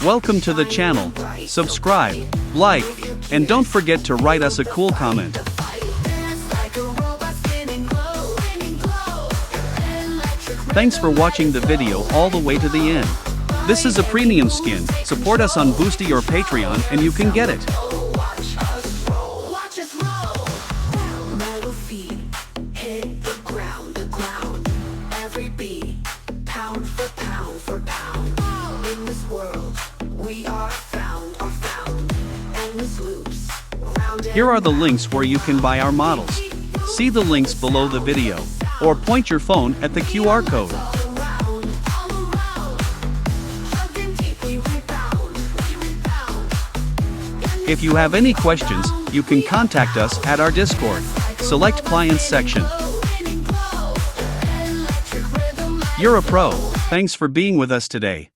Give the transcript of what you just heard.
Welcome to the channel. Subscribe, like, and don't forget to write us a cool comment. Thanks for watching the video all the way to the end. This is a premium skin. Support us on Boosty or Patreon and you can get it. Here are the links where you can buy our models. See the links below the video, or point your phone at the QR code. If you have any questions, you can contact us at our Discord. Select Clients section. You're a pro. Thanks for being with us today.